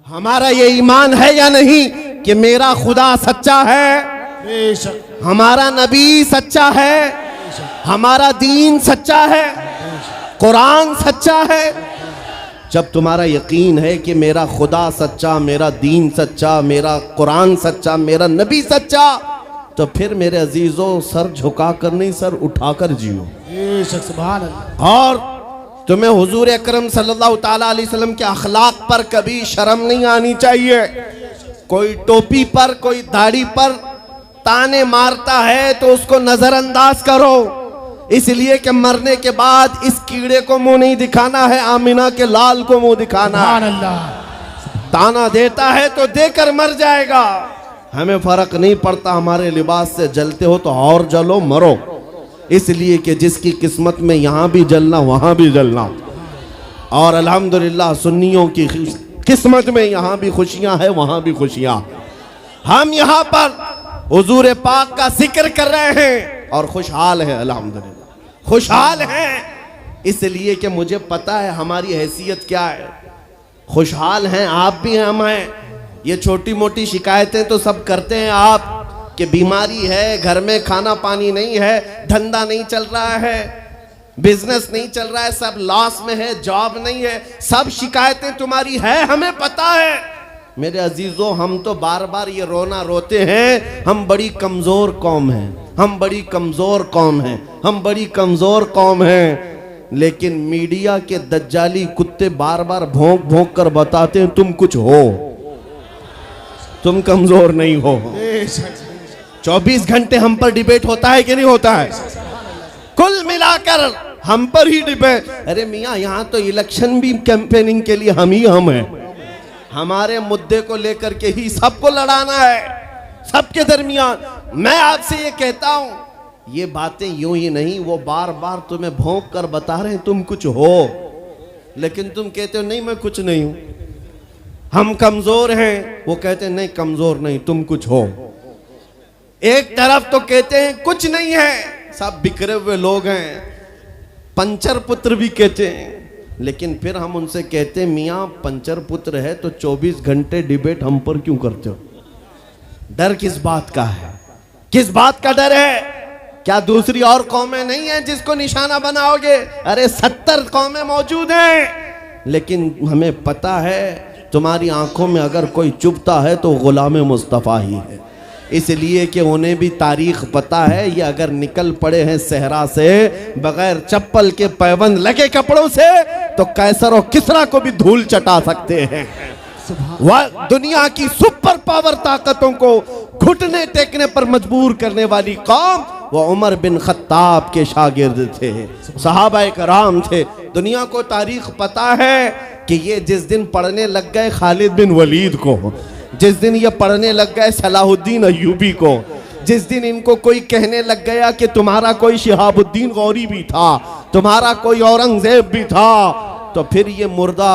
हमारा ये ईमान है या नहीं कि मेरा खुदा सच्चा है, बेशक हमारा नबी सच्चा है, हमारा दीन सच्चा है, कुरान सच्चा है। जब तुम्हारा यकीन है कि मेरा खुदा सच्चा, मेरा दीन सच्चा, मेरा कुरान सच्चा, मेरा नबी सच्चा, तो फिर मेरे अजीजों सर झुकाकर नहीं, सर उठाकर जियो। बेशक सुभान अल्लाह। और तुम्हें हुजूर अकरम सल्लल्लाहु ताला अलैहि वसल्लम के अखलाक पर कभी शर्म नहीं आनी चाहिए। कोई टोपी पर, कोई दाढ़ी पर ताने मारता है तो उसको नजरअंदाज करो, इसलिए कि मरने के बाद इस कीड़े को मुंह नहीं दिखाना है, आमिना के लाल को मुंह दिखाना है। सुभान अल्लाह। ताना देता है तो देकर मर जाएगा, हमें फर्क नहीं पड़ता, हमारे लिबास से जलते हो तो और जलो, मरो। इसलिए कि जिसकी किस्मत में यहाँ भी जलना वहाँ भी जलना, और अल्हम्दुलिल्लाह सुन्नियों की किस्मत में यहाँ भी खुशियाँ हैं वहाँ भी खुशियाँ। हम यहाँ पर हुजूर पाक का जिक्र कर रहे हैं और खुशहाल हैं, अल्हम्दुलिल्लाह खुशहाल हैं, इसलिए कि मुझे पता है हमारी हैसियत क्या है। खुशहाल हैं, आप भी हैं, हम हैं। ये छोटी मोटी शिकायतें तो सब करते हैं आप, कि बीमारी है, घर में खाना पानी नहीं है, धंधा नहीं चल रहा है, बिजनेस नहीं चल रहा है, सब लॉस में है, जॉब नहीं है, सब शिकायतें तुम्हारी है, हमें पता है। मेरे अजीजों, हम तो बार बार ये रोना रोते हैं, हम बड़ी कमजोर कौम हैं, हम बड़ी कमजोर कौम हैं, हम बड़ी कमजोर कौम हैं। लेकिन मीडिया के दज्जाली कुत्ते बार बार भौंक भौंक कर बताते हैं तुम कुछ हो, तुम कमजोर नहीं हो। 24 घंटे हम पर डिबेट होता है कि नहीं होता है? कुल मिलाकर हम पर ही डिबेट। अरे मियाँ, यहाँ तो इलेक्शन भी कैंपेनिंग के लिए हम हैं, हमारे मुद्दे को लेकर के ही सबको लड़ाना है, सबके दरमियान। मैं आपसे ये कहता हूँ, ये बातें यूं ही नहीं, वो बार बार तुम्हें भौंक कर बता रहे हैं तुम कुछ हो, लेकिन तुम कहते हो नहीं मैं कुछ नहीं हूं, हम कमजोर हैं, वो कहते हैं नहीं कमजोर नहीं, तुम कुछ हो। एक तरफ तो कहते हैं कुछ नहीं है, सब बिखरे हुए लोग हैं, पंचर पुत्र भी कहते हैं, लेकिन फिर हम उनसे कहते हैं मियाँ पंचर पुत्र है तो 24 घंटे डिबेट हम पर क्यों करते हो? डर किस बात का है? किस बात का डर है? क्या दूसरी और कौमें नहीं हैं जिसको निशाना बनाओगे? अरे 70 कौमें मौजूद हैं, लेकिन हमें पता है तुम्हारी आंखों में अगर कोई चुभता है तो गुलाम मुस्तफ़ा ही है, इसलिए कि उन्हें भी तारीख पता है। ये अगर निकल पड़े हैं सहरा से बगैर चप्पल के, पैबंद लगे कपड़ों से, तो कैसर और किसरा को भी धूल चटा सकते हैं। वह दुनिया की सुपर पावर ताकतों को घुटने टेकने पर मजबूर करने वाली कौम वो उमर बिन खत्ताब के शागिर्द थे, सहाबाए कराम थे। दुनिया को तारीख पता है कि ये जिस दिन पढ़ने लग गए खालिद बिन वलीद को, जिस दिन ये पढ़ने लग गए सलाहुद्दीन अय्यूबी को, जिस दिन इनको कोई कहने लग गया कि तुम्हारा कोई शिहाबुद्दीन गौरी भी था, तुम्हारा कोई औरंगजेब भी था, तो फिर ये मुर्दा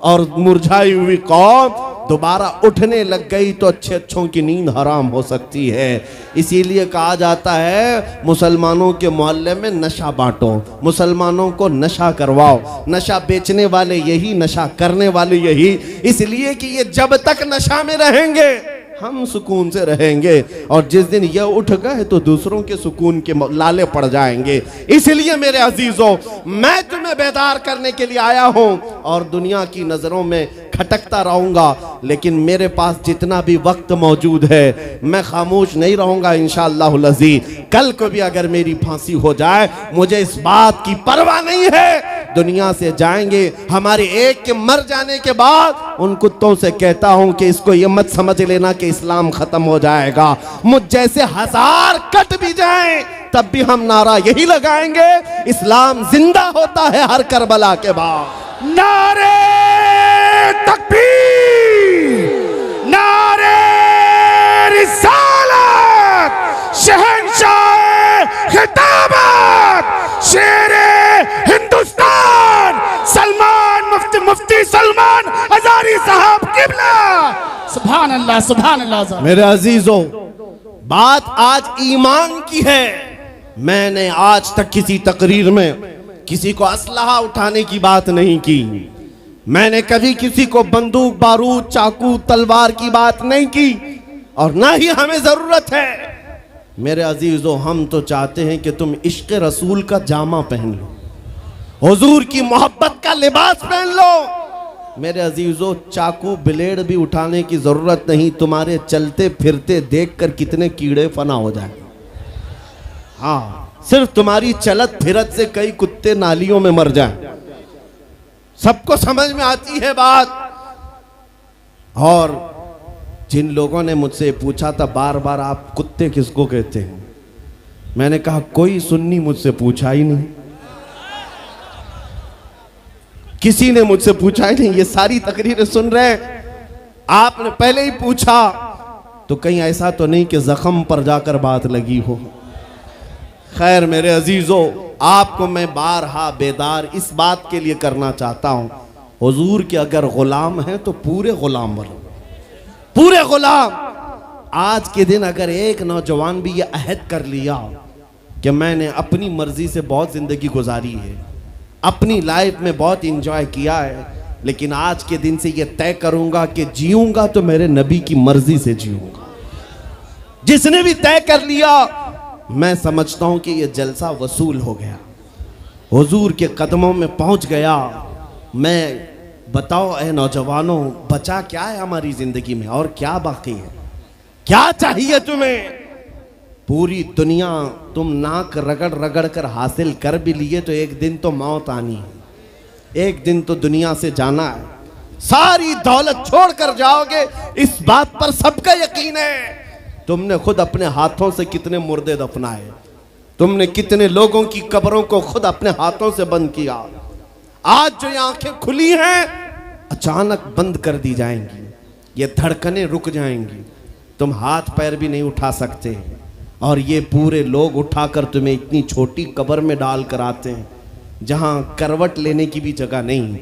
और मुरझाई हुई कौम दोबारा उठने लग गई तो अच्छे अच्छों की नींद हराम हो सकती है। इसीलिए कहा जाता है मुसलमानों के मोहल्ले में नशा बांटो, मुसलमानों को नशा करवाओ, नशा बेचने वाले यही, नशा करने वाले यही, इसलिए कि ये जब तक नशा में रहेंगे हम सुकून से रहेंगे, और जिस दिन ये उठ गए तो दूसरों के सुकून के लाले पड़ जाएंगे। इसलिए मेरे अजीजों, मैं तुम्हें बेदार करने के लिए आया हूं और दुनिया की नजरों में खटकता रहूंगा, लेकिन मेरे पास जितना भी वक्त मौजूद है मैं खामोश नहीं रहूंगा इंशाअल्लाह अज़ीज़। कल को भी अगर मेरी फांसी हो जाए मुझे इस बात की परवाह नहीं है, दुनिया से जाएंगे। हमारे एक के मर जाने के बाद उन कुत्तों से कहता हूं कि इसको ये मत समझ लेना कि इस्लाम खत्म हो जाएगा, मुझ जैसे 1000 कट भी जाएं तब भी हम नारा यही लगाएंगे, इस्लाम जिंदा होता है हर करबला के बाद। नारे तकबीर, नारे रिसालत, शहंशाह खिताबत, शेरे हिंदुस्तान सलमान मुफ्ती सलमान हजारी साहब किबला। सुभान अल्लाह, सुभान अल्लाह। मेरे अजीजों, बात आज ईमान की है। मैंने आज तक किसी तकरीर में किसी को असलहा उठाने की बात नहीं की, मैंने कभी किसी को बंदूक, बारूद, चाकू, तलवार की बात नहीं की और ना ही हमें जरूरत है। मेरे अजीजों, हम तो चाहते हैं कि तुम इश्क रसूल का जामा पहन लो, हुजूर की मोहब्बत का लिबास पहन लो। मेरे अजीजों, चाकू ब्लेड भी उठाने की जरूरत नहीं, तुम्हारे चलते फिरते देखकर कितने कीड़े फना हो जाए। हाँ, सिर्फ तुम्हारी चलत फिरत से कई कुत्ते नालियों में मर जाए। सबको समझ में आती है बात। और जिन लोगों ने मुझसे पूछा था बार बार, आप कुत्ते किसको कहते हैं, मैंने कहा कोई सुन्नी मुझसे पूछा ही नहीं, किसी ने मुझसे पूछा ही नहीं। ये सारी तकरीरें सुन रहे हैं, आपने पहले ही पूछा तो कहीं ऐसा तो नहीं कि जख्म पर जाकर बात लगी हो। खैर मेरे अजीजों, आपको मैं बारहा बेदार इस बात के लिए करना चाहता हूं, हुजूर के अगर गुलाम हैं तो पूरे गुलाम बनो, पूरे गुलाम। आज के दिन अगर एक नौजवान भी ये अहद कर लिया कि मैंने अपनी मर्जी से बहुत जिंदगी गुजारी है, अपनी लाइफ में बहुत इंजॉय किया है, लेकिन आज के दिन से ये तय करूंगा कि जीऊंगा तो मेरे नबी की मर्जी से जीऊंगा, जिसने भी तय कर लिया, मैं समझता हूं कि ये जलसा वसूल हो गया, हुजूर के कदमों में पहुंच गया। मैं बताओ ए नौजवानों, बचा क्या है हमारी जिंदगी में और क्या बाकी है? क्या चाहिए तुम्हें? पूरी दुनिया तुम नाक रगड़ रगड़ कर हासिल कर भी लिए तो एक दिन तो मौत आनी है, एक दिन तो दुनिया से जाना है। सारी दौलत छोड़कर जाओगे, इस बात पर सबका यकीन है। तुमने खुद अपने हाथों से कितने मुर्दे दफनाए, तुमने कितने लोगों की कब्रों को खुद अपने हाथों से बंद किया। आज जो ये आंखें खुली हैं अचानक बंद कर दी जाएंगी, ये धड़कनें रुक जाएंगी, तुम हाथ पैर भी नहीं उठा सकते, और ये पूरे लोग उठाकर तुम्हें इतनी छोटी कब्र में डाल कर आते हैं जहां करवट लेने की भी जगह नहीं,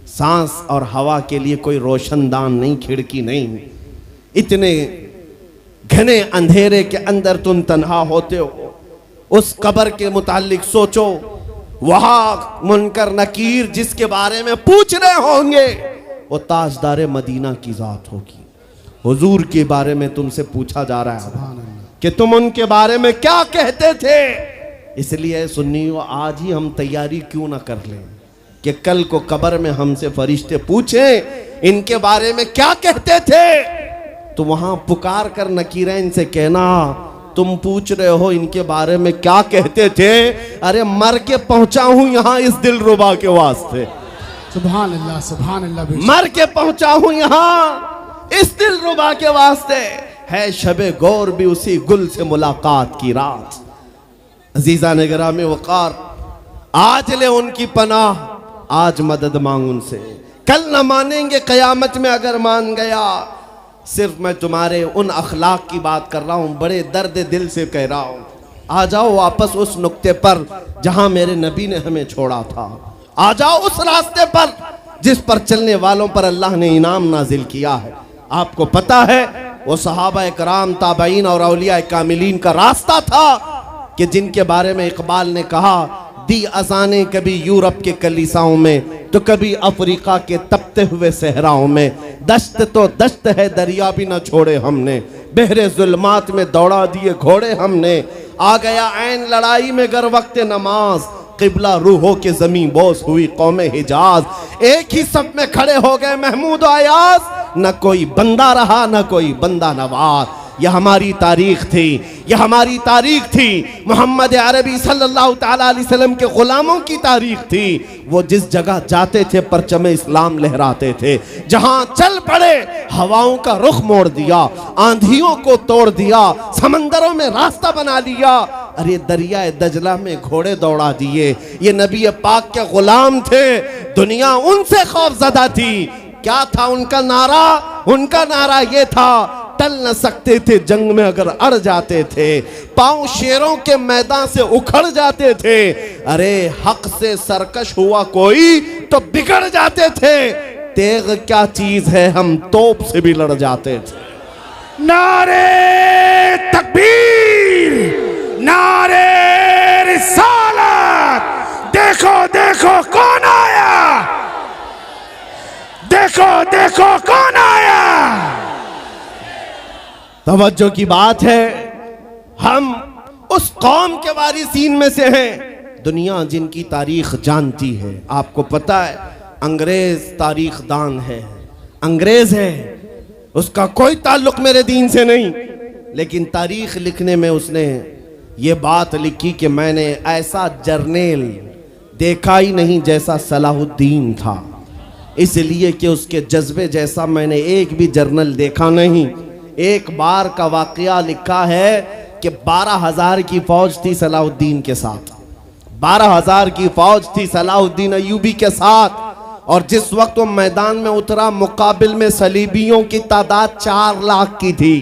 सांस और हवा के लिए कोई रोशनदान नहीं, खिड़की नहीं। इतने घने अंधेरे के अंदर तुम तन्हा होते हो। उस कब्र के मुतालिक सोचो, वहां मुनकर नकीर जिसके बारे में पूछ रहे होंगे वो ताजदार मदीना की जात होगी। हुजूर के बारे में तुमसे पूछा जा रहा है कि तुम उनके बारे में क्या कहते थे। इसलिए सुन्नियों, आज ही हम तैयारी क्यों ना कर लें कि कल को कब्र में हमसे फरिश्ते पूछें इनके बारे में क्या कहते थे, तो वहां पुकार कर नकीरैन से कहना, तुम पूछ रहे हो इनके बारे में क्या कहते थे, अरे मर के पहुंचा हूं यहां इस दिलरुबा के वास्ते। सुभान अल्लाह, सुभान अल्लाह। मर के पहुंचा हूं यहां इस दिलरुबा के वास्ते, है शबे गौर भी उसी गुल से मुलाकात की रात। अजीजा ने गिरामी वकार, आज ले उनकी पनाह, आज मदद मांग उनसे, कल न मानेंगे कयामत में अगर मान गया। सिर्फ मैं तुम्हारे उन अखलाक की बात कर रहा हूं, बड़े दर्द दिल से कह रहा हूं। आ जाओ वापस उस नुक्ते पर जहां मेरे नबी ने हमें छोड़ा था, आ जाओ उस रास्ते पर जिस पर चलने वालों पर अल्लाह ने इनाम नाजिल किया है। आपको पता है वो सहाबा कराम, ताबईन और औलिया कामिलीन का रास्ता था कि जिनके बारे में इकबाल ने कहा, दी अजाने कभी यूरोप के कलीसाओं में तो कभी अफ्रीका के तपते हुए सहराओं में, दश्त तो दश्त है दरिया भी न छोड़े हमने, बहरे जुल्मात में दौड़ा दिए घोड़े हमने, आ गया ऐन लड़ाई में गर वक्त नमाज, किबला रूहों के जमीन बोस हुई कौम हिजाज। एक ही सब में खड़े हो गए महमूद अयाज, न कोई बंदा रहा न कोई बंदा नवाज। यह हमारी तारीख थी, यह हमारी तारीख थी, मोहम्मद अरबी सल्लल्लाहु ताला अलैहि वसल्लम के गुलामों की तारीख थी। वो जिस जगह जाते थे परचम इस्लाम लहराते थे, जहां चल पड़े हवाओं का रुख मोड़ दिया, आंधियों को तोड़ दिया, समंदरों में रास्ता बना लिया, अरे दरिया दजला में घोड़े दौड़ा दिए। ये नबी पाक के गुलाम थे, दुनिया उनसे खौफजदा थी। क्या था उनका नारा? उनका नारा ये था, टल न सकते थे जंग में अगर अड़ जाते थे, पांव शेरों के मैदान से उखड़ जाते थे, अरे हक से सरकश हुआ कोई तो बिगड़ जाते थे, तेग क्या चीज है हम तोप से भी लड़ जाते थे। नारे तकबीर, नारे रिसालत, देखो देखो कौन आया, देखो देखो कौन आया। तवज्जो की बात है, हम उस कौम के वारिसीन में से हैं दुनिया जिनकी तारीख जानती है। आपको पता है अंग्रेज तारीख दान है, अंग्रेज है, उसका कोई ताल्लुक मेरे दीन से नहीं, लेकिन तारीख लिखने में उसने ये बात लिखी कि मैंने ऐसा जर्नेल देखा ही नहीं जैसा सलाहुद्दीन था, इसलिए कि उसके जज्बे जैसा मैंने एक भी जर्नल देखा नहीं। एक बार का वाकया लिखा है कि 12,000 की फौज थी सलाहुद्दीन के साथ, 12,000 की फौज थी सलाहुद्दीन अय्यूबी के साथ, और जिस वक्त वो मैदान में उतरा मुकाबिल में सलीबियों की तादाद 4 लाख की थी,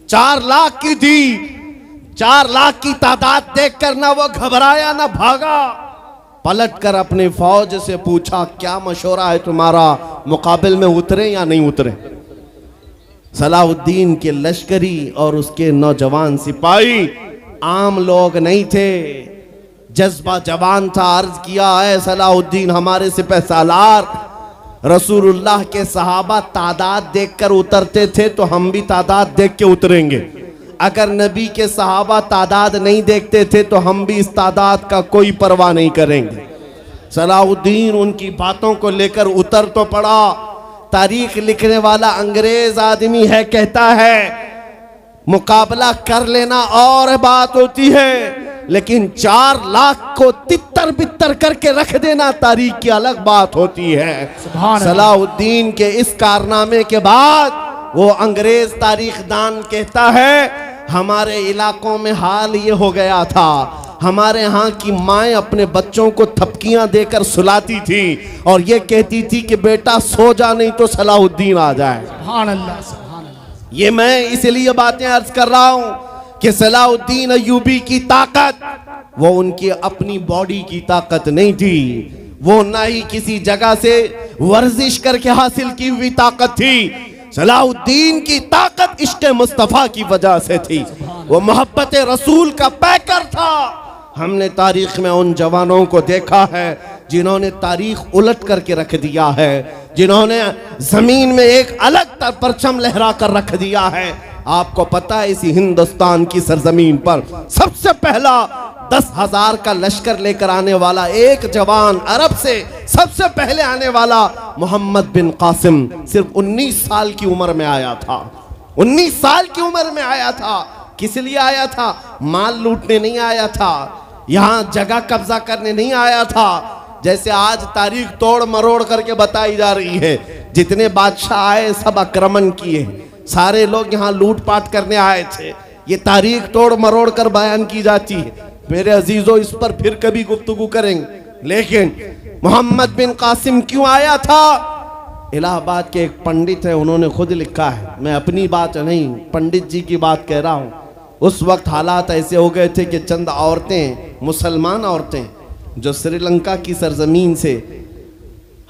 4 लाख की थी। 4 लाख की तादाद देखकर ना वो घबराया ना भागा, पलटकर अपनी फौज से पूछा क्या मशवरा है तुम्हारा, मुकाबिल में उतरे या नहीं उतरे। सलाहुद्दीन के लश्करी और उसके नौजवान सिपाही आम लोग नहीं थे, जज्बा जवान था। अर्ज किया है सलाहुद्दीन हमारे सिपह सालार, रसूलुल्लाह के सहाबा तादाद देखकर उतरते थे तो हम भी तादाद देख के उतरेंगे, अगर नबी के सहाबा तादाद नहीं देखते थे तो हम भी इस तादाद का कोई परवाह नहीं करेंगे। सलाहुद्दीन उनकी बातों को लेकर उतर तो पड़ा। तारीख लिखने वाला अंग्रेज आदमी है, कहता है मुकाबला कर लेना और बात होती है, लेकिन 4 लाख को तितर बितर करके रख देना तारीख की अलग बात होती है। सलाहुद्दीन के इस कारनामे के बाद वो अंग्रेज तारीख दान कहता है हमारे इलाकों में हाल ये हो गया था, हमारे यहाँ की माएँ अपने बच्चों को थपकियां देकर सुलाती थी और ये कहती थी कि बेटा सो जा नहीं तो सलाहुद्दीन आ जाए। सुभान अल्लाह, सुभान अल्लाह। ये मैं इसलिए बातें अर्ज कर रहा हूँ कि सलाहुद्दीन अय्यूबी की ताकत वो उनकी अपनी बॉडी की ताकत नहीं थी, वो ना ही किसी जगह से वर्जिश करके हासिल की हुई ताकत थी। सलाहुद्दीन की ताकत इश्क़ मुस्तफ़ा की वजह से थी, वो मोहब्बत रसूल का पैकर था। हमने तारीख में उन जवानों को देखा है जिन्होंने तारीख उलट करके रख दिया है, जिन्होंने जमीन में एक अलग परचम लहरा कर रख दिया है। आपको पता है इसी हिंदुस्तान की सरजमीन पर सबसे पहला 10,000 का लश्कर लेकर आने वाला एक जवान अरब से सबसे पहले आने वाला मोहम्मद बिन कासिम सिर्फ 19 साल की उम्र में आया था। 19 साल की उम्र में आया था। किस लिए आया था? माल लूटने नहीं आया था, यहाँ जगह कब्जा करने नहीं आया था। जैसे आज तारीख तोड़ मरोड़ करके बताई जा रही है, जितने बादशाह आए सब आक्रमण किए, सारे लोग यहाँ लूटपाट करने आए थे, ये तारीख तोड़ मरोड़ कर बयान की जाती है। मेरे अजीजों इस पर फिर कभी गुफ्तगू करेंगे, लेकिन मोहम्मद बिन कासिम क्यों आया था? इलाहाबाद के एक पंडित है, उन्होंने खुद लिखा है, मैं अपनी बात नहीं पंडित जी की बात कह रहा हूँ। उस वक्त हालात ऐसे हो गए थे कि चंद औरतें, मुसलमान औरतें जो श्रीलंका की सरजमीन से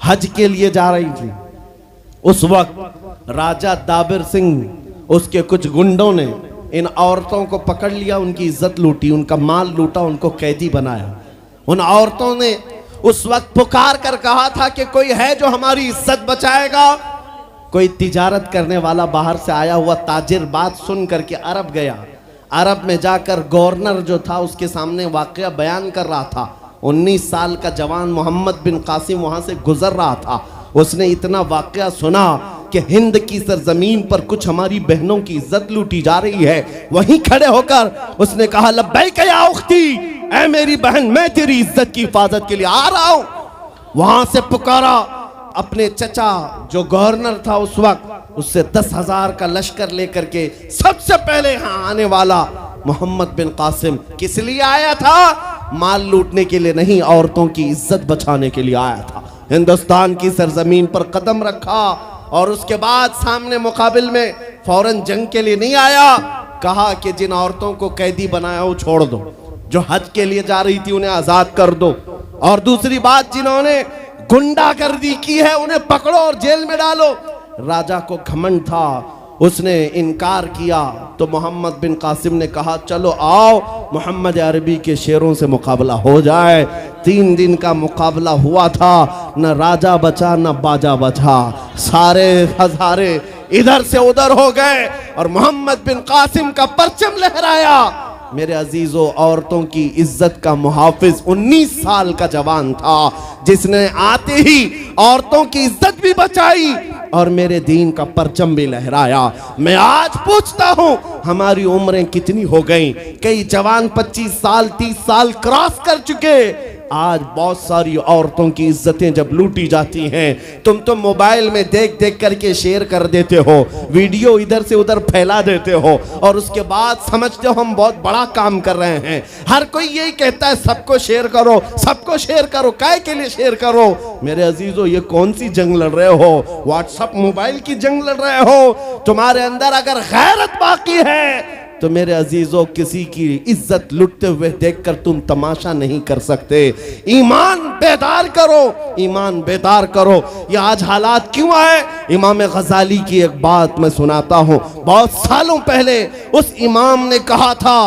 हज के लिए जा रही थी, उस वक्त राजा दाबिर सिंह उसके कुछ गुंडों ने इन औरतों को पकड़ लिया, उनकी इज्जत लूटी, उनका माल लूटा, उनको कैदी बनाया। उन औरतों ने उस वक्त पुकार कर कहा था कि कोई है जो हमारी इज्जत बचाएगा। कोई तिजारत करने वाला बाहर से आया हुआ ताजिर बात सुन करके अरब गया। अरब में जाकर गवर्नर जो था उसके सामने वाकया बयान कर रहा था। 19 साल का जवान मोहम्मद बिन कासिम वहां से गुजर रहा था। उसने इतना वाकया सुना कि हिंद की सरजमीन पर कुछ हमारी बहनों की इज्जत लूटी जा रही है। वहीं खड़े होकर उसने कहा लब्बैक या उख्ती, ऐ मेरी बहन मैं तेरी इज्जत की हिफाजत के लिए आ रहा हूं। वहां से पुकारा अपने चचा जो गवर्नर था उस वक्त, उससे 10,000 का लश्कर लेकर के सबसे पहले यहाँ आने वाला मोहम्मद बिन कासिम किस लिए आया था? माल लूटने के लिए नहीं, औरतों की इज्जत बचाने के लिए आया था। हिंदुस्तान की सरजमीन पर कदम रखा और उसके बाद सामने मुकाबिल में फौरन जंग के लिए नहीं आया। कहा कि जिन औरतों को कैदी बनाया वो छोड़ दो, जो हज के लिए जा रही थी उन्हें आजाद कर दो, और दूसरी बात जिन्होंने गुंडागर्दी की है उन्हें पकड़ो और जेल में डालो। राजा को घमंड था, उसने इनकार किया तो मोहम्मद बिन कासिम ने कहा चलो आओ मोहम्मद अरबी के शेरों से मुकाबला हो जाए। 3 दिन का मुकाबला हुआ था, न राजा बचा न बाजा बचा, सारे हजारे इधर से उधर हो गए और मोहम्मद बिन कासिम का परचम लहराया। मेरे अजीजों, औरतों की इज्जत का मुहाफिज 19 साल का जवान था जिसने आते ही औरतों की इज्जत भी बचाई और मेरे दीन का परचम भी लहराया। मैं आज पूछता हूं हमारी उम्रें कितनी हो गई? कई जवान 25 साल 30 साल क्रॉस कर चुके। आज बहुत सारी औरतों की इज्जतें जब लूटी जाती हैं, तुम तो मोबाइल में देख देख करके शेयर कर देते हो, वीडियो इधर से उधर फैला देते हो और उसके बाद समझते हो हम बहुत बड़ा काम कर रहे हैं। हर कोई यही कहता है सबको शेयर करो, सबको शेयर करो, काय के लिए शेयर करो? मेरे अजीजों, ये कौन सी जंग लड़ रहे हो? व्हाट्सएप मोबाइल की जंग लड़ रहे हो? तुम्हारे अंदर अगर गैरत बाकी है तो मेरे अजीजों, किसी की इज्जत लुटते हुए देखकर तुम तमाशा नहीं कर सकते। ईमान बेदार करो, ईमान बेदार करो। ये आज हालात क्यों आए? इमाम गजाली की एक बात मैं सुनाता हूं। बहुत सालों पहले उस इमाम ने कहा था,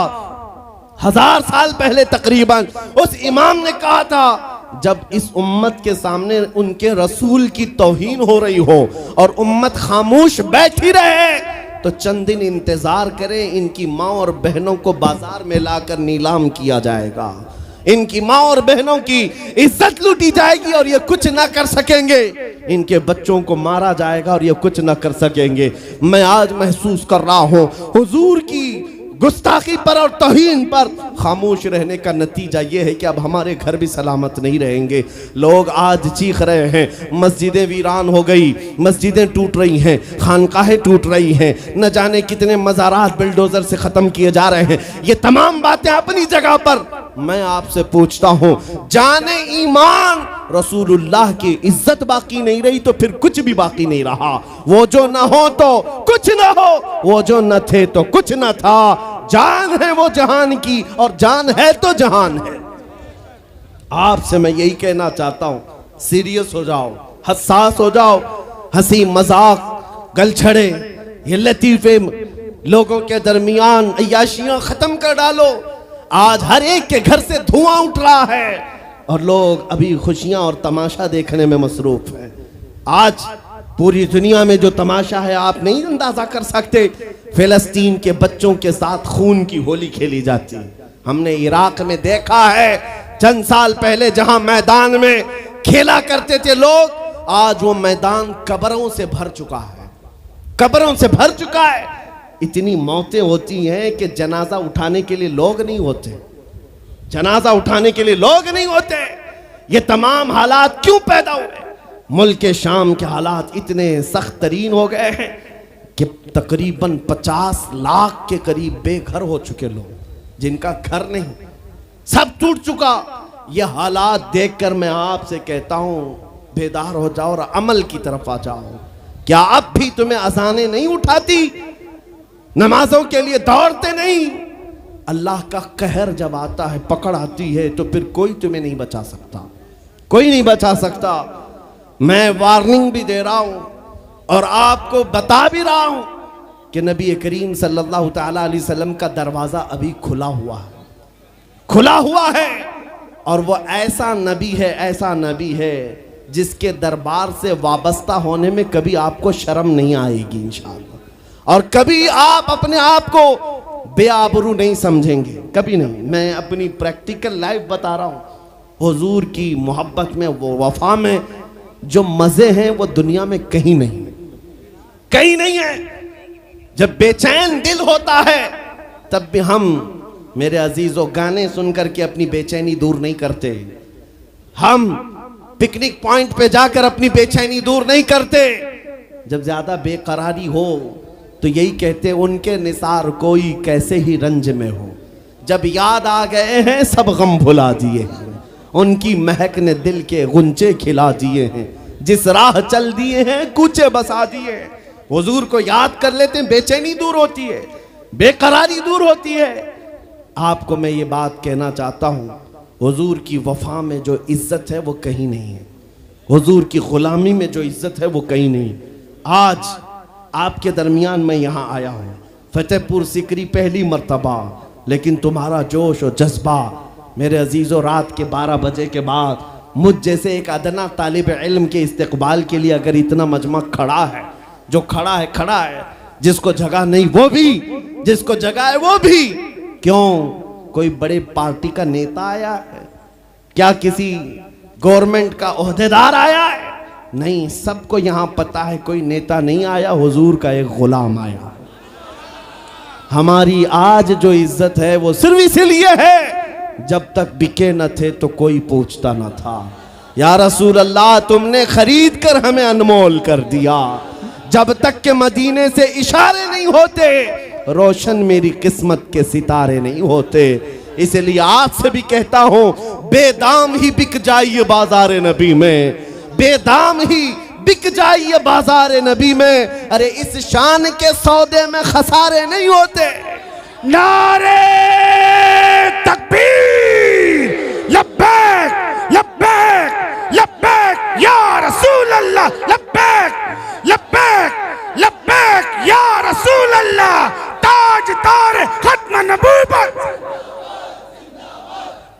1000 साल पहले तकरीबन, उस इमाम ने कहा था जब इस उम्मत के सामने उनके रसूल की तौहीन हो रही हो और उम्मत खामोश बैठी रहे तो चंद दिन इंतजार करें, इनकी माँ और बहनों को बाजार में लाकर नीलाम किया जाएगा, इनकी माँ और बहनों की इज्जत लूटी जाएगी और ये कुछ ना कर सकेंगे, इनके बच्चों को मारा जाएगा और ये कुछ ना कर सकेंगे। मैं आज महसूस कर रहा हूँ हुजूर की गुस्ताखी पर और तौहीन पर खामोश रहने का नतीजा ये है कि अब हमारे घर भी सलामत नहीं रहेंगे। लोग आज चीख रहे हैं, मस्जिदें वीरान हो गई, मस्जिदें टूट रही हैं, खानकाहें टूट रही हैं, न जाने कितने मज़ारात बिल्डोजर से ख़त्म किए जा रहे हैं। ये तमाम बातें अपनी जगह पर। मैं आपसे पूछता हूँ, जाने ईमान रसूलुल्लाह की इज्जत बाकी नहीं रही तो फिर कुछ भी बाकी नहीं रहा। वो जो न हो तो कुछ न हो, वो जो न थे तो कुछ न था। जान है वो जहान की और जान है तो जहान है। आपसे मैं यही कहना चाहता हूं, सीरियस हो जाओ, हसास हो जाओ। हंसी मजाक गलछड़े ये लतीफे लोगों के दरमियान अय्याशियां खत्म कर डालो। आज हर एक के घर से धुआं उठ रहा है और लोग अभी खुशियां और तमाशा देखने में मसरूफ हैं। आज पूरी दुनिया में जो तमाशा है आप नहीं अंदाजा कर सकते। फिलिस्तीन के बच्चों के साथ खून की होली खेली जाती है। हमने इराक में देखा है चंद साल पहले जहां मैदान में खेला करते थे लोग, आज वो मैदान कब्रों से भर चुका है, कब्रों से भर चुका है। इतनी मौतें होती हैं कि जनाजा उठाने के लिए लोग नहीं होते, जनाजा उठाने के लिए लोग नहीं होते। ये तमाम हालात क्यों पैदा हुए? मुल्क शाम के हालात इतने सख्त तरीन हो गए हैं कि तकरीबन 50 लाख के करीब बेघर हो चुके लोग, जिनका घर नहीं, सब टूट चुका। ये हालात देखकर मैं आपसे कहता हूं, बेदार हो जाओ और अमल की तरफ आ जाओ। क्या अब भी तुम्हें अजानें नहीं उठाती? नमाजों के लिए दौड़ते नहीं? अल्लाह का कहर जब आता है, पकड़ आती है, तो फिर कोई तुम्हें नहीं बचा सकता, कोई नहीं बचा सकता। मैं वार्निंग भी दे रहा हूं और आपको बता भी रहा हूं कि नबी करीम सल्लल्लाहु ताला अलैहि वसल्लम का दरवाजा अभी खुला हुआ है, खुला हुआ है। और वो ऐसा नबी है, ऐसा नबी है जिसके दरबार से वाबस्ता होने में कभी आपको शर्म नहीं आएगी इंशाअल्लाह, और कभी आप अपने आप को बेआबरू नहीं समझेंगे, कभी नहीं। मैं अपनी प्रैक्टिकल लाइफ बता रहा हूं। हुजूर की मोहब्बत में, वो वफा में जो मजे हैं वो दुनिया में कहीं नहीं, कहीं नहीं है। जब बेचैन दिल होता है तब भी हम, मेरे अजीजों, गाने सुनकर के अपनी बेचैनी दूर नहीं करते। हम पिकनिक पॉइंट पे जाकर अपनी बेचैनी दूर नहीं करते। जब ज्यादा बेकरारी हो तो यही कहते, उनके निसार कोई कैसे ही रंज में हो, जब याद आ गए हैं सब गम भुला दिए हैं, उनकी महक ने दिल के गुंचे खिला दिए हैं, जिस राह चल दिए हैं कूचे बसा दिए हैं। हुजूर को याद कर लेते हैं, बेचैनी दूर होती है, बेकरारी दूर होती है। आपको मैं ये बात कहना चाहता हूं, हुजूर की वफा में जो इज्जत है वो कहीं नहीं है, हुजूर की गुलामी में जो इज्जत है वो कहीं नहीं। आज आपके दरमियान मैं यहाँ आया हूँ, फतेहपुर सिकरी पहली मर्तबा, लेकिन तुम्हारा जोश और जज्बा मेरे अजीज़ों, रात के 12 बजे के बाद मुझ जैसे एक अदना तालिब इल्म के इस्तकबाल के लिए अगर इतना मजमा खड़ा है, जो खड़ा है, जिसको जगह नहीं वो भी, जिसको जगह है वो भी, क्यों कोई बड़े पार्टी का नेता आया है? क्या किसी गवर्नमेंट का ओहदेदार आया है? नहीं, सबको यहां पता है कोई नेता नहीं आया, हुजूर का एक गुलाम आया। हमारी आज जो इज्जत है वो सिर्फ इसलिए है, जब तक बिके न थे तो कोई पूछता न था। या रसूल अल्लाह, तुमने खरीद कर हमें अनमोल कर दिया। जब तक के मदीने से इशारे नहीं होते, रोशन मेरी किस्मत के सितारे नहीं होते। इसलिए आज से भी कहता हूं, बेदाम ही बिक जाइए बाजार नबी में, बेदाम ही बिक जाइए बाजार नबी में। अरे इस शान के सौदे में खसारे नहीं होते। नारे तकबीर, लब्बैक लब्बैक लब्बैक या रसूल अल्लाह, लब्बैक लब्बैक लब्बैक या रसूल अल्लाह। ताजदार खत्म नबूवत,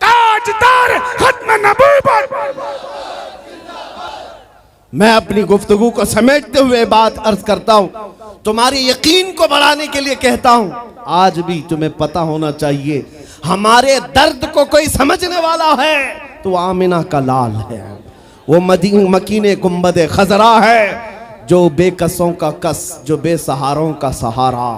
ताजदार खत्म नबूवत। मैं अपनी गुफ्तगू को समेटते हुए बात अर्ज करता हूं, तुम्हारे यकीन को बढ़ाने के लिए कहता हूं, आज भी तुम्हें पता होना चाहिए, हमारे दर्द को कोई समझने वाला है तो आमिना का लाल है, वो मकीने गुंबद खजरा है, जो बेकसों का कस, जो बेसहारों का सहारा।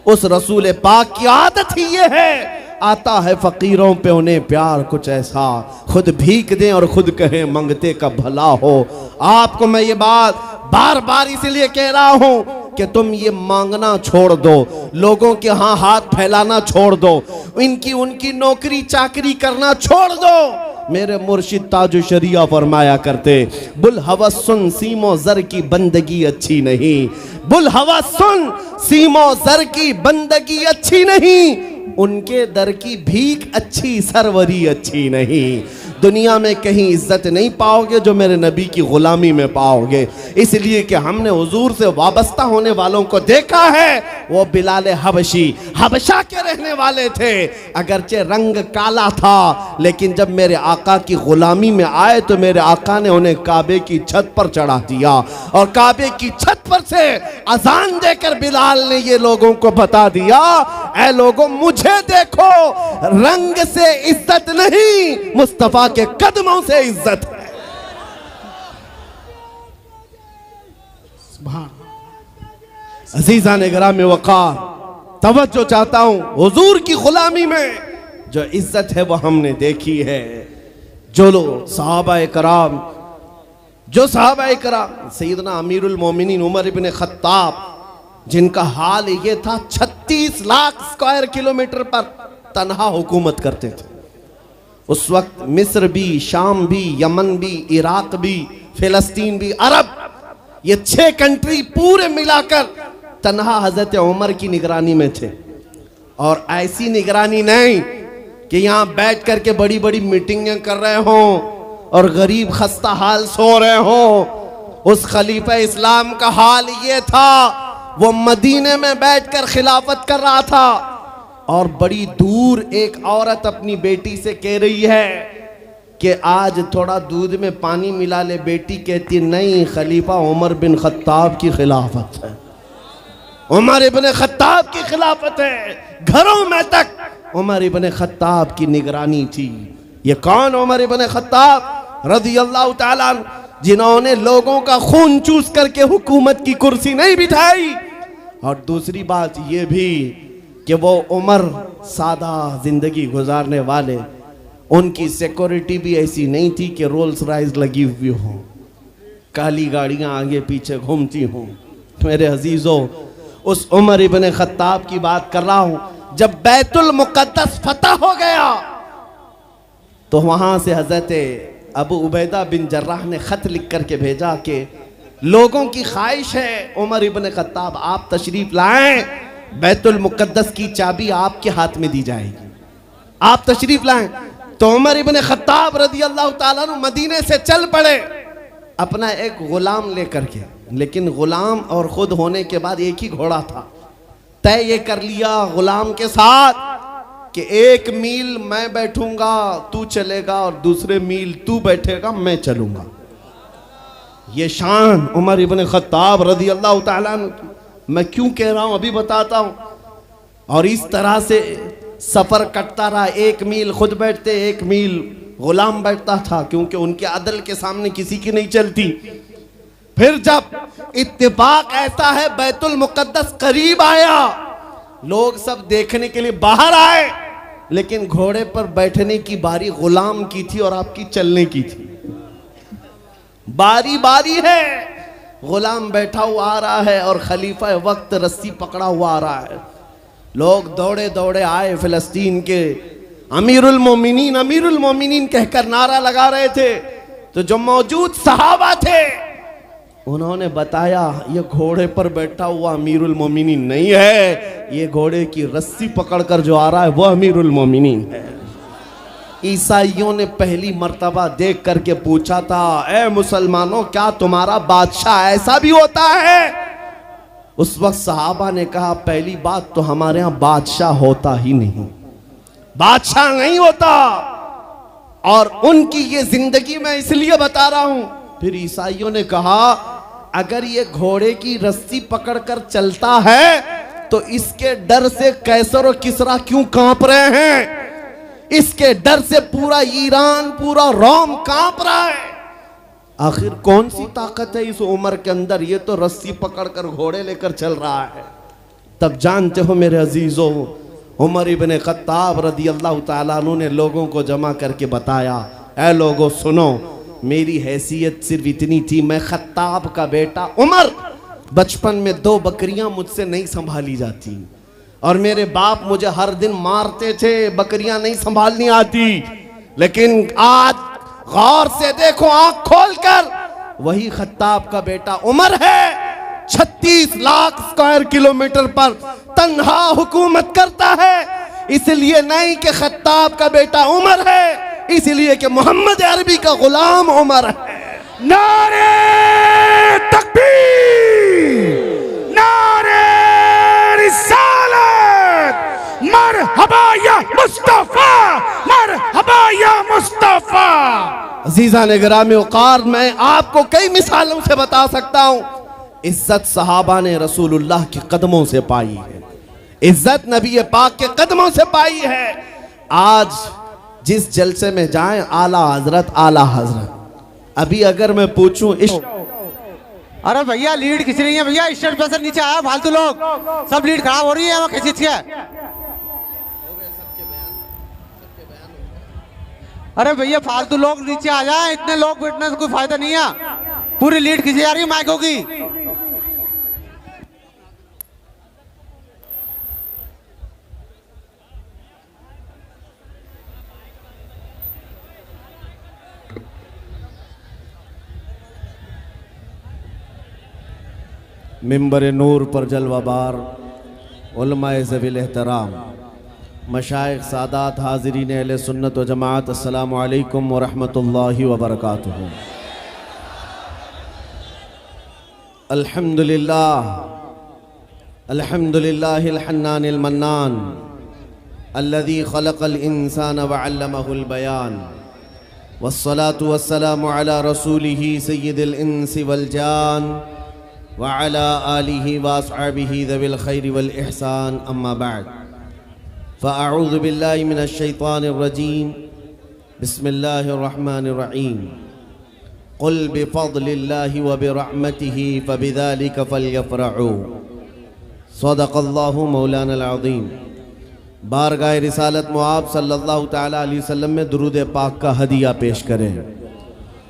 उस रसूल पाक की आदत ही ये है, आता है फकीरों पे उन्हें प्यार कुछ ऐसा, खुद भीख दें और खुद कहें मंगते का भला हो। आपको मैं ये बात बार बार इसलिए कह रहा हूं कि तुम ये मांगना छोड़ दो, लोगों के यहाँ हाथ फैलाना छोड़ दो, उनकी नौकरी चाकरी करना छोड़ दो। मेरे मुर्शिद ताजु शरिया फरमाया करते, बुल हवस सुन सीमो जर की बंदगी अच्छी नहीं, बुल हवस सुन सीमो जर की बंदगी अच्छी नहीं, उनके दर की भीख अच्छी, सरवरी अच्छी नहीं। दुनिया में कहीं इज्जत नहीं पाओगे जो मेरे नबी की गुलामी में पाओगे। इसलिए कि हमने हुजूर से वाबस्ता होने वालों को देखा है, वो बिलाल हबशी हबशा के रहने वाले थे, अगरचे रंग काला था, लेकिन जब मेरे आका की गुलामी में आए तो मेरे आका ने उन्हें काबे की छत पर चढ़ा दिया, और काबे की छत पर से अजान देकर बिलाल ने ये लोगों को बता दिया, ऐ लोगों मुझे देखो, रंग से इज्जत नहीं, मुस्तफा के कदमों से इज्जत है। अजीजा ने ग्राम वकार, तवज्जो चाहता हूं, हुजूर की गुलामी में जो इज्जत है वो हमने देखी है। जो लोग सहाबाए कराम, जो सहाबाए कराम, सैयदना अमीरुल मोमिनीन उमर इब्न खत्ताब, जिनका हाल ये था 36 लाख स्क्वायर किलोमीटर पर तन्हा हुकूमत करते थे। उस वक्त मिस्र भी, शाम भी, यमन भी, इराक भी, फिलिस्तीन भी, अरब, ये 6 कंट्री पूरे मिलाकर तन्हा हजरत उमर की निगरानी में थे। और ऐसी निगरानी नहीं कि यहाँ बैठ करके बड़ी बड़ी मीटिंगें कर रहे हों और गरीब खस्ता हाल सो रहे हों। उस खलीफा इस्लाम का हाल ये था, वो मदीने में बैठकर खिलाफत कर रहा था, और बड़ी दूर एक औरत अपनी बेटी से कह रही है कि आज थोड़ा दूध में पानी मिला ले। बेटी कहती नहीं, खलीफा उमर बिन खत्ताब की खिलाफत है, उमर इब्न खत्ताब की खिलाफत है। घरों में तक उमर इब्न खत्ताब की निगरानी थी। ये कौन? उमर इब्न खत्ताब रज़ियल्लाहु ताला अन्हु, जिन्होंने लोगों का खून चूस करके हुकूमत की कुर्सी नहीं बिठाई। और दूसरी बात ये भी कि वो उमर सादा जिंदगी गुजारने वाले, उनकी सिक्योरिटी भी ऐसी नहीं थी कि रोल्स रॉयस लगी हुई हो, काली गाड़ियां आगे पीछे घूमती हों। मेरे अजीजों, उस उमर इब्न खत्ताब की बात कर रहा हूं। जब बैतुल मुक़द्दस फतह हो गया तो वहां से हजरत अबू उबैदा बिन जर्राह ने खत लिख करके भेजा कि लोगों की ख्वाहिश है उमर इब्न खत्ताब आप तशरीफ लाएं, बैतुल मुक़द्दस की चाबी आपके हाथ में दी जाएगी, आप तशरीफ लाएं। तो उमर इब्न खत्ताब रज़ियल्लाहु ताला अन्हु मदीने से चल पड़े। अपना एक गुलाम लेकर के, लेकिन गुलाम और खुद होने के बाद एक ही घोड़ा था। तय ये कर लिया गुलाम के साथ कि 1 मील मैं बैठूंगा तू चलेगा और दूसरे मील तू बैठेगा मैं चलूंगा। ये शान उमर इब्न खत्ताब रज़ी अल्लाह ताला अन्हु की। मैं क्यों कह रहा हूं अभी बताता हूं। और इस तरह से सफर कटता रहा। 1 मील खुद बैठते, 1 मील गुलाम बैठता था, क्योंकि उनके अदल के सामने किसी की नहीं चलती। फिर जब इत्तेफाक ऐसा है बैतुल मुक़द्दस करीब आया, लोग सब देखने के लिए बाहर आए, लेकिन घोड़े पर बैठने की बारी गुलाम की थी और आपकी चलने की थी। बारी बारी है, गुलाम बैठा हुआ आ रहा है और खलीफा वक्त रस्सी पकड़ा हुआ आ रहा है। लोग दौड़े दौड़े आए, फिलिस्तीन के अमीरुल मोमिनीन कहकर नारा लगा रहे थे। तो जो मौजूद सहाबा थे उन्होंने बताया ये घोड़े पर बैठा हुआ अमीरुल मोमिनीन नहीं है, ये घोड़े की रस्सी पकड़कर जो आ रहा है वो अमीरुल मोमिनीन है। ईसाइयों ने पहली मर्तबा देख करके पूछा था, ए मुसलमानों क्या तुम्हारा बादशाह ऐसा भी होता है? उस वक्त सहाबा ने कहा पहली बात तो हमारे यहाँ बादशाह होता ही नहीं, बादशाह नहीं होता। और उनकी ये जिंदगी मैं इसलिए बता रहा हूं। फिर ईसाइयों ने कहा अगर ये घोड़े की रस्सी पकड़कर चलता है तो इसके डर से कैसर और किसरा क्यों कांप रहे हैं? इसके डर से पूरा ईरान, पूरा रोम कांप रहा है। आखिर कौन सी ताकत है इस उमर के अंदर? ये तो रस्सी पकड़कर घोड़े लेकर चल रहा है। तब जानते हो मेरे अजीजों, उमर इब्न खत्ताब रज़ी अल्लाह ताला अन्हु ने लोगों को जमा करके बताया, ऐ लोगों सुनो, मेरी हैसियत सिर्फ इतनी थी, मैं खत्ताब का बेटा उमर, बचपन में 2 बकरियां मुझसे नहीं संभाली जाती और मेरे बाप मुझे हर दिन मारते थे, बकरियां नहीं संभालनी आती। लेकिन आज गौर से देखो, आंख खोलकर, वही खत्ताब का बेटा उमर है। 36 लाख स्क्वायर किलोमीटर पर तन्हा हुकूमत करता है। इसलिए नहीं कि खत्ताब का बेटा उमर है, इसलिए कि मोहम्मद अरबी का गुलाम उमर है। नारे तकबीर, नारे रिसालत, मरहबा या मुस्तफा, मरहबा या मुस्तफा। अजीजा ने गिरामी वक़ार, मैं आपको कई मिसालों से बता सकता हूं। इज्जत सहाबा ने रसूलुल्लाह के कदमों से पाई है, इज्जत नबी पाक के कदमों से पाई है। आज जिस जलसे में जाएं, आला हजरत, अभी अगर मैं पूछूं अरे भैया लीड खींच रही है भैया, स्टेज पे से नीचे आया, फालतू लोग सब लीड खराब हो रही है, वो खींच के। अरे भैया फालतू लोग नीचे आ जाए, इतने लोग बैठने से कोई फायदा नहीं है, पूरी लीड खींची जा रही है माइकों की। मिंबर नूर पर जलवाबार उलमाए ज़वील एहतराम, मशाइख, सादात, हाज़रीन अहले सुन्नत व जमात, अस्सलामु अलैकुम व रहमतुल्लाहि व बरकातुहू। अल्हम्दुलिल्लाह, अल्हम्दुलिल्लाहिल हन्नानिल मन्नान, अल्लज़ी खलक़ल इंसान व अल्लमहुल बयान, वस्सलातु वस्सलामु अला रसूलिही सय्यिदिल इंसी वल जान व अला आलिही व अस्हाबिही ज़विल खैरि वल इहसान, अम्मा बाद। फ़अऊज़ु बिल्लाहि मिनश शैतानिर रजीम, बिस्मिल्लाहिर रहमानिर रहीम। क़ुल बिफ़ज़लिल्लाहि व बिरहमतिही फ़बिज़ालिका फ़लयफ़रहू, सदक़ल्लाहु मौलाना अज़ीम। बारगाह रिसालत मुआब सल्लल्लाहु तआला अलैहि वसल्लम में दुरूद पाक का हदिया पेश करें।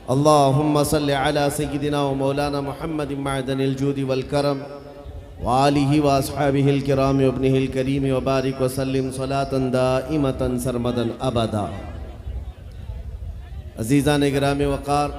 अल्लाहुम्मा सल्लि अला सय्यिदिना व मौलाना मुहम्मदिन मअदनिल जूदि वल करम व आलिहि व अस्हाबिहिल किराम व इब्निहिल करीम व बारिक व सल्लिम सलातन दाइमतन सरमदन अबदा। अज़ीज़ान गिरामी वक़ार,